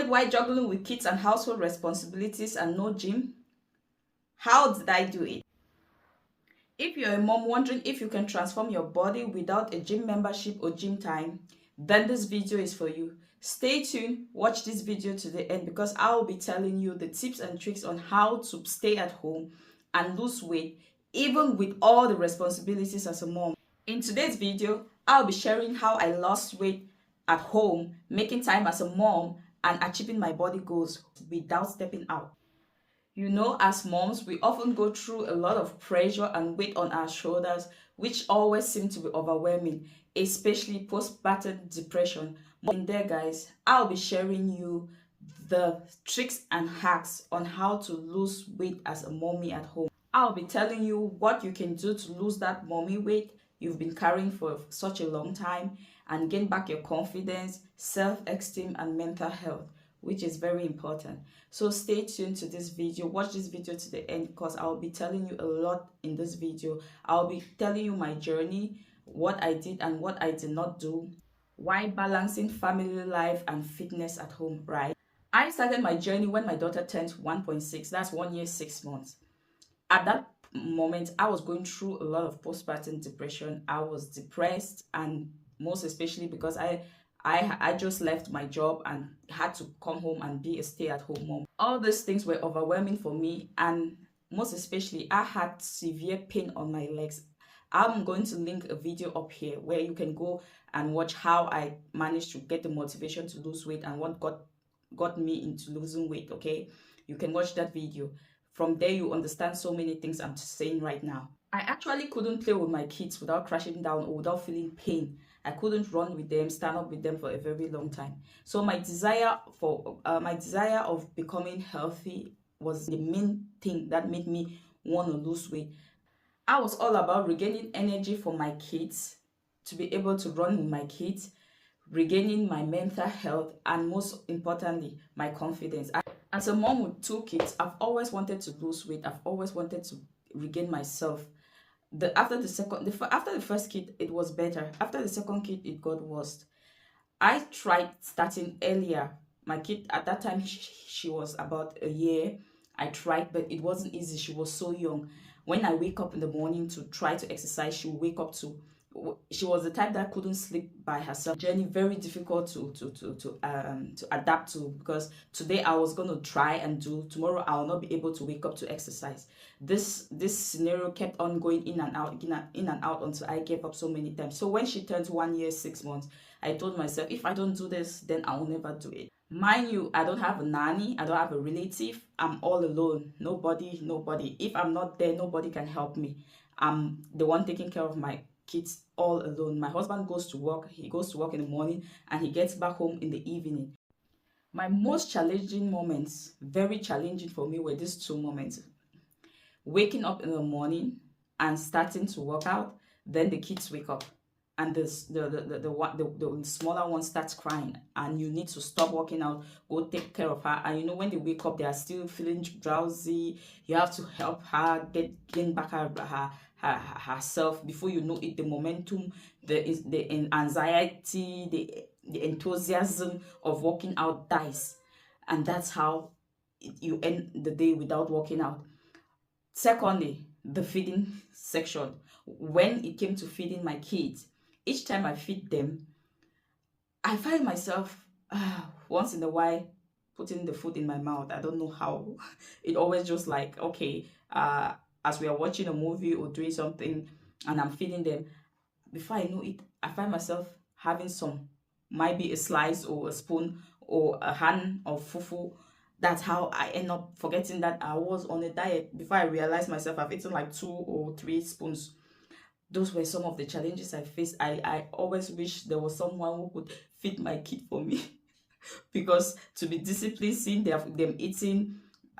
wondered why juggling with kids and household responsibilities and no gym? How did I do it? If you're a mom wondering if you can transform your body without a gym membership or gym time, then this video is for you. Stay tuned, watch this video to the end because I will be telling you the tips and tricks on how to stay at home and lose weight even with all the responsibilities as a mom. In today's video, I'll be sharing how I lost weight at home, making time as a mom, and achieving my body goals without stepping out. You know, as moms, we often go through a lot of pressure and weight on our shoulders, which always seem to be overwhelming, especially postpartum depression. In there, guys, I'll be sharing you the tricks and hacks on how to lose weight as a mommy at home. I'll be telling you what you can do to lose that mommy weight you've been carrying for such a long time and gain back your confidence, self-esteem, and mental health, which is very important. So stay tuned to this video. Watch this video to the end because I'll be telling you a lot in this video. I'll be telling you my journey, what I did and what I did not do, why balancing family life and fitness at home, right? I started my journey when my daughter turned 1.6. That's 1 year, 6 months. At that moment, I was going through a lot of postpartum depression. I was depressed, and most especially because I just left my job and had to come home and be a stay-at-home mom. All these things were overwhelming for me, and most especially I had severe pain on my legs. I'm going to link a video up here where you can go and watch how I managed to get the motivation to lose weight and what got me into losing weight, okay? You can watch that video. From there, you understand so many things I'm saying right now. I actually couldn't play with my kids without crashing down or without feeling pain. I couldn't run with them, stand up with them for a very long time. So my desire of becoming healthy was the main thing that made me want to lose weight. I was all about regaining energy for my kids, to be able to run with my kids, regaining my mental health, and most importantly, my confidence. As a mom with 2 kids, I've always wanted to lose weight. I've always wanted to regain myself. After the first kid, it was better. After the second kid, it got worse. I tried starting earlier. My kid at that time, she was about a year. I tried, but it wasn't easy. She was so young. When I wake up in the morning to try to exercise, she would wake up to. She was the type that couldn't sleep by herself. Journey very difficult to adapt to, because today I was going to try and do, tomorrow I will not be able to wake up to exercise. This scenario kept on going in and out until I gave up so many times. So when she turned 1 year, 6 months, I told myself, if I don't do this, then I will never do it. Mind you, I don't have a nanny, I don't have a relative. I'm all alone. Nobody. If I'm not there, nobody can help me. I'm the one taking care of my kids all alone. My husband goes to work. He goes to work in the morning and he gets back home in the evening. My most challenging moments, very challenging for me, were these 2 moments. Waking up in the morning and starting to work out, then the kids wake up and the smaller one starts crying and you need to stop working out, go take care of her. And you know, when they wake up, they are still feeling drowsy. You have to help her gain back herself. Before you know it, the momentum, the anxiety, the enthusiasm of working out dies, and that's how you end the day without working out. Secondly, the feeding section. When it came to feeding my kids, each time I feed them, I find myself once in a while putting the food in my mouth. I don't know how. It always just like, okay, as we are watching a movie or doing something and I'm feeding them, before I know it, I find myself having some, might be a slice or a spoon or a hand of fufu. That's how I end up forgetting that I was on a diet. Before I realized myself, I've eaten like 2 or 3 spoons. Those were some of the challenges I faced. I always wish there was someone who could feed my kid for me. Because to be disciplined, seeing them eating,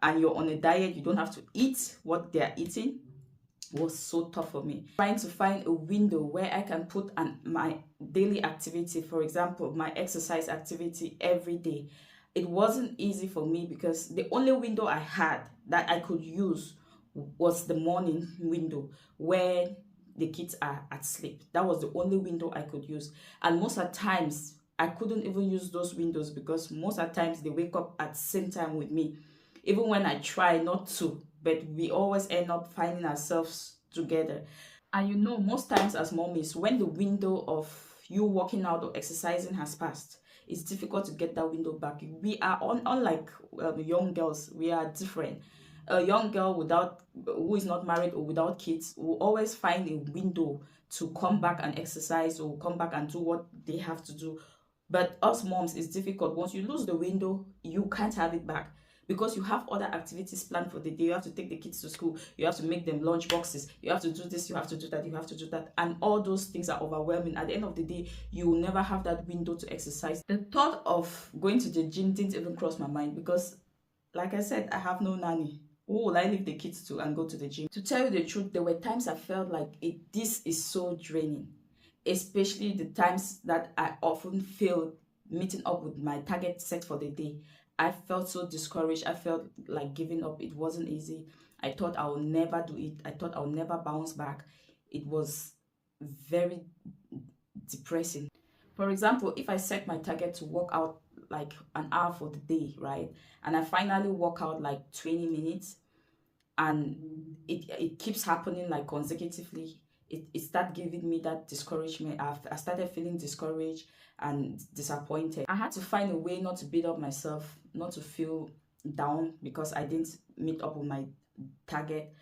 and you're on a diet, you don't have to eat what they're eating, was so tough for me. Trying to find a window where I can put my daily activity, for example, my exercise activity every day. It wasn't easy for me because the only window I had that I could use was the morning window where the kids are at sleep. That was the only window I could use. And most of the times, I couldn't even use those windows because most of the times they wake up at the same time with me. Even when I try not to, but we always end up finding ourselves together. And you know, most times as mommies, when the window of you working out or exercising has passed, it's difficult to get that window back. We are unlike young girls. We are different. A young girl without who is not married or without kids will always find a window to come back and exercise or come back and do what they have to do. But us moms, it's difficult. Once you lose the window, you can't have it back because you have other activities planned for the day. You have to take the kids to school, you have to make them lunch boxes, you have to do this, you have to do that, you have to do that, and all those things are overwhelming. At the end of the day, you will never have that window to exercise. The thought of going to the gym didn't even cross my mind because, like I said, I have no nanny. Who will I leave the kids to and go to the gym? To tell you the truth, there were times I felt like this is so draining, especially the times that I often failed meeting up with my target set for the day. I felt so discouraged. I felt like giving up. It wasn't easy. I thought I would never do it. I thought I would never bounce back. It was very depressing. For example, if I set my target to work out like an hour for the day, right? And I finally work out like 20 minutes and it keeps happening like consecutively, it started giving me that discouragement. I started feeling discouraged and disappointed. I had to find a way not to beat up myself, not to feel down because I didn't meet up with my target.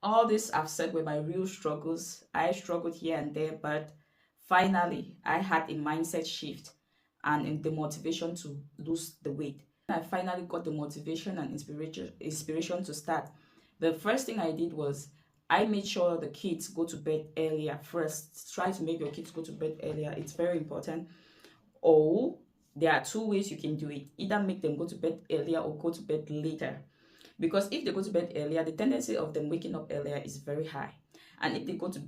All this I've said were my real struggles. I struggled here and there, but finally I had a mindset shift and the motivation to lose the weight. I finally got the motivation and inspiration to start. The first thing I did was I made sure the kids go to bed earlier first. Try to make your kids go to bed earlier. It's very important. Or there are two ways you can do it. Either make them go to bed earlier or go to bed later. Because if they go to bed earlier, the tendency of them waking up earlier is very high. And if they go to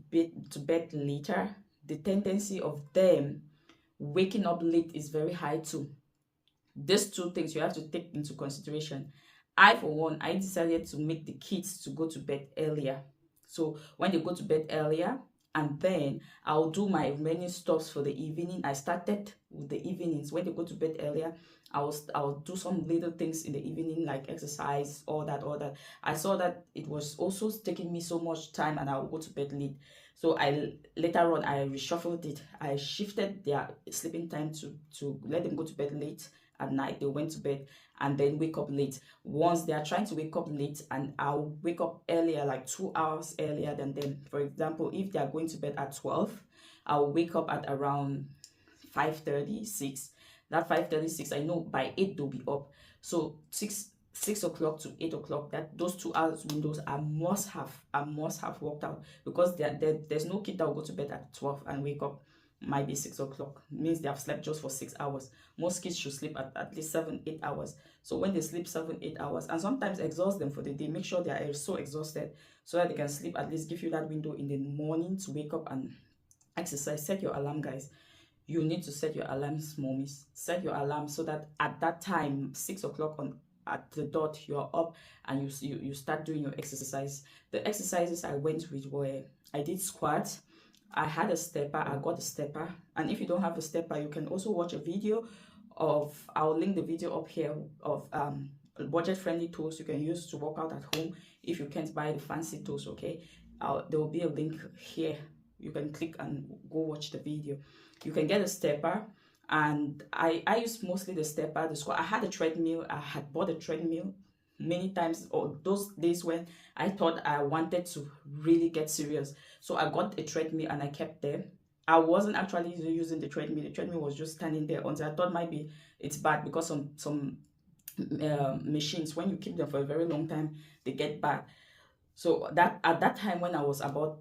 bed later, the tendency of them waking up late is very high too. These two things you have to take into consideration. I, for one, I decided to make the kids to go to bed earlier. So when they go to bed earlier, and then I'll do my remaining stuffs for the evening. I started with the evenings. When they go to bed earlier, I'll do some little things in the evening like exercise, all that. I saw that it was also taking me so much time and I'll go to bed late. So later on I reshuffled it. I shifted their sleeping time to let them go to bed late at night. They went to bed and then wake up late. Once they are trying to wake up late, and I'll wake up earlier, like 2 hours earlier than them. For example, if they are going to bed at 12, I'll wake up at around 5:36. That 5:36, I know by 8 they'll be up. So 6 o'clock to 8 o'clock, that those 2 hours windows I must have worked out, because there's no kid that will go to bed at 12 and wake up might be 6 o'clock. Means they have slept just for 6 hours. Most kids should sleep at least 7-8 hours. So when they sleep 7-8 hours and sometimes exhaust them for the day, make sure they are so exhausted so that they can sleep, at least give you that window in the morning to wake up and exercise. Set your alarm, guys. You need to set your alarms, mommies. Set your alarm so that at that time, 6 o'clock at the dot, you are up and you start doing your exercise. The exercises I went with were, I did squats, I had a stepper, I got a stepper. And if you don't have a stepper, you can also watch a video of, I'll link the video up here, of budget-friendly tools you can use to work out at home if you can't buy the fancy tools, okay? There will be a link here. You can click and go watch the video. You can get a stepper, and I used mostly the stepper, the squat. I had a treadmill. I had bought a treadmill many times, or those days when I thought I wanted to really get serious. So I got a treadmill and I kept them. I wasn't actually using the treadmill. The treadmill was just standing there until I thought maybe it's bad, because some machines, when you keep them for a very long time, they get bad. So that at that time when I was about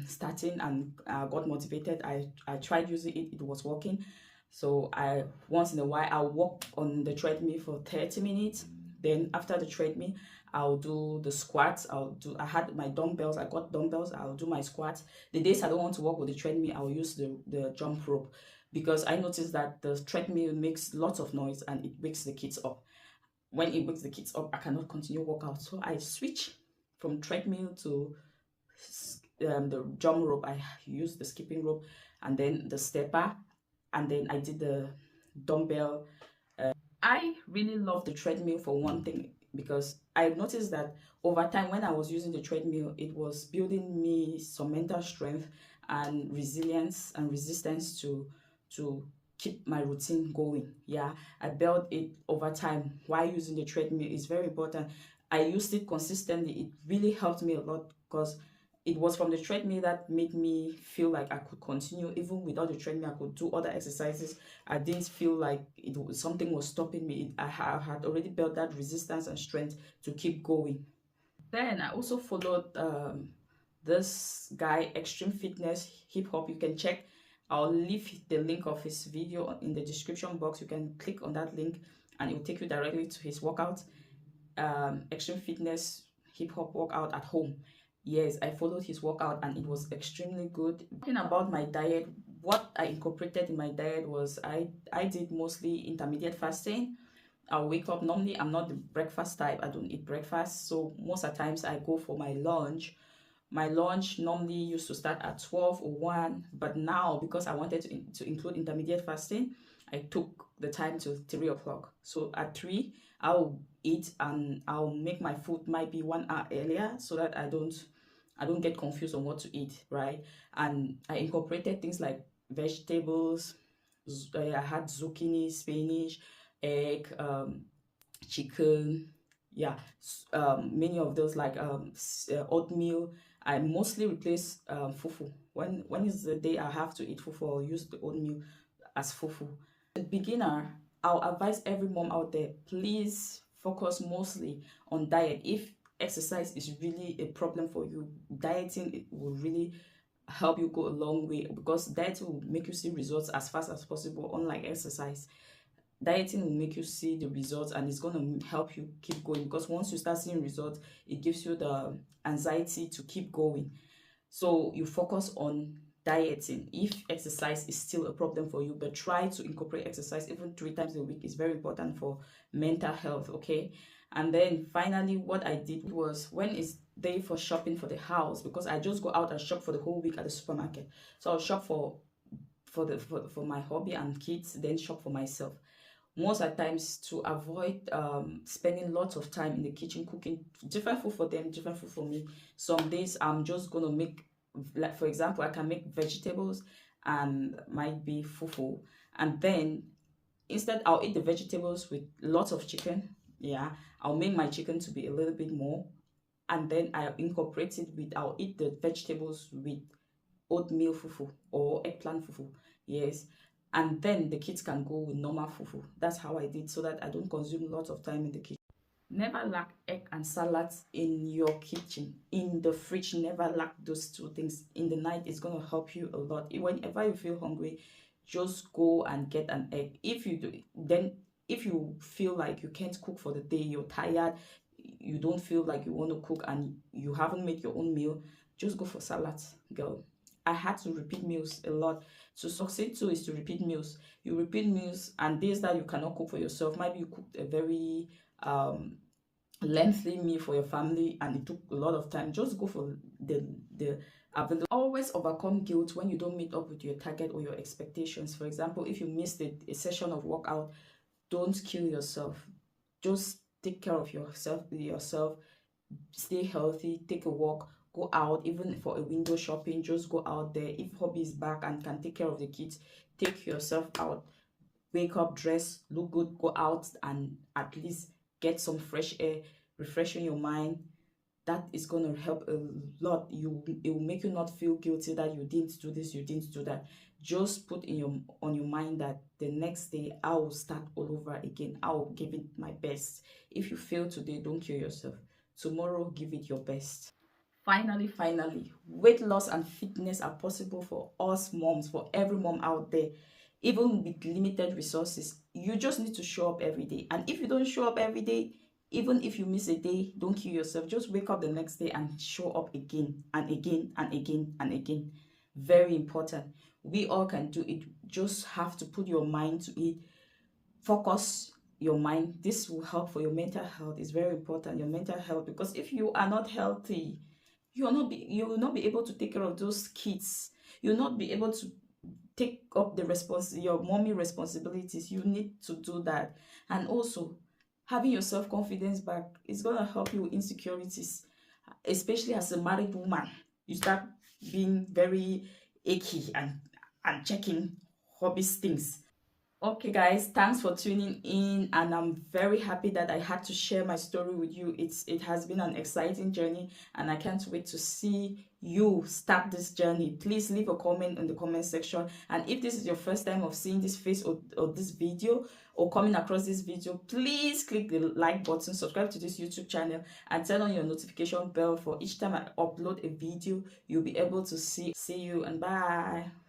starting and got motivated, I tried using it. It was working. So I once in a while I'll walk on the treadmill for 30 minutes. Then after the treadmill, I'll do the squats. I had my dumbbells. I got dumbbells. I'll do my squats. The days I don't want to walk with the treadmill, I'll use the jump rope, because I noticed that the treadmill makes lots of noise and it wakes the kids up. When it wakes the kids up, I cannot continue workout. So I switch from treadmill to the jump rope. I use the skipping rope and then the stepper. and then I did the dumbbell. I really love the treadmill for one thing, because I noticed that over time when I was using the treadmill, it was building me some mental strength and resilience and resistance to keep my routine going. Yeah, I built it over time while using the treadmill. Is very important. I used it consistently. It really helped me a lot, because it was from the treadmill that made me feel like I could continue. Even without the treadmill, I could do other exercises. I didn't feel like something was stopping me. I had already built that resistance and strength to keep going. Then I also followed this guy, Extreme Fitness Hip Hop. You can check. I'll leave the link of his video in the description box. You can click on that link and it will take you directly to his workout. Extreme Fitness Hip Hop Workout at Home. Yes, I followed his workout and it was extremely good. Talking about my diet, what I incorporated in my diet was I did mostly intermediate fasting. I'll wake up. Normally, I'm not the breakfast type. I don't eat breakfast. So most of the times I go for my lunch. My lunch normally used to start at 12 or 1. But now, because I wanted to include intermediate fasting, I took the time to 3 o'clock. So at 3, I'll eat and I'll make my food might be 1 hour earlier, so that I don't get confused on what to eat, right? And I incorporated things like vegetables. I had zucchini, spinach, egg, chicken, yeah, many of those, like oatmeal. I mostly replace fufu. When is the day I have to eat fufu, I'll use the oatmeal as fufu. A beginner, I'll advise every mom out there, please focus mostly on diet. If exercise is really a problem for you, dieting it will really help you go a long way, because diet will make you see results as fast as possible. Unlike exercise, dieting will make you see the results and it's going to help you keep going, because once you start seeing results, it gives you the anxiety to keep going. So you focus on dieting if exercise is still a problem for you, but try to incorporate exercise even 3 times a week. Is very important for mental health. Okay. And then finally, what I did was, when it's day for shopping for the house, because I just go out and shop for the whole week at the supermarket, so I'll shop for my hobby and kids, then shop for myself. Most of the times, to avoid spending lots of time in the kitchen cooking different food for them, different food for me. Some days I'm just gonna make, like for example, I can make vegetables and might be fufu, and then instead I'll eat the vegetables with lots of chicken. Yeah, I'll make my chicken to be a little bit more, and then I'll incorporate it with, I'll eat the vegetables with oatmeal fufu or eggplant fufu. Yes. And then the kids can go with normal fufu. That's how I did, so that I don't consume lots of time in the kitchen. Never lack egg and salads in your kitchen. In the fridge, never lack those 2 things. In the night, it's going to help you a lot. Whenever you feel hungry, just go and get an egg. If you do, then if you feel like you can't cook for the day, you're tired, you don't feel like you want to cook and you haven't made your own meal, just go for salads, girl. I had to repeat meals a lot. To succeed too is to repeat meals. You repeat meals, and days that you cannot cook for yourself, maybe you cooked a very lengthy meal for your family and it took a lot of time, just go for the available. Always overcome guilt when you don't meet up with your target or your expectations. For example, if you missed a session of workout, don't kill yourself. Just take care of yourself, stay healthy, take a walk, go out, even for a window shopping, just go out there. If hobby is back and can take care of the kids, take yourself out, wake up, dress, look good, go out and at least get some fresh air, refreshing your mind. That is going to help a lot. It will make you not feel guilty that you didn't do this, you didn't do that. Just put on your mind that the next day I will start all over again. I will give it my best. If you fail today, don't kill yourself. Tomorrow, give it your best. Finally, weight loss and fitness are possible for us moms, for every mom out there. Even with limited resources, you just need to show up every day. And if you don't show up every day, even if you miss a day, don't kill yourself. Just wake up the next day and show up again and again and again and again. Very important. We all can do it. Just have to put your mind to it. Focus your mind. This will help for your mental health. It's very important, your mental health, because if you are not healthy, you will not be able to take care of those kids. You'll not be able to take up your mommy responsibilities, you need to do that. And also, having your self-confidence back is going to help you with insecurities, especially as a married woman. You start being very achy and checking hobbies things. Okay, guys, thanks for tuning in, and I'm very happy that I had to share my story with you. It has been an exciting journey, and I can't wait to see you start this journey. Please leave a comment in the comment section, and if this is your first time of seeing this face or this video or coming across this video, please click the like button, subscribe to this YouTube channel, and turn on your notification bell for each time I upload a video. You'll be able to see you, and bye.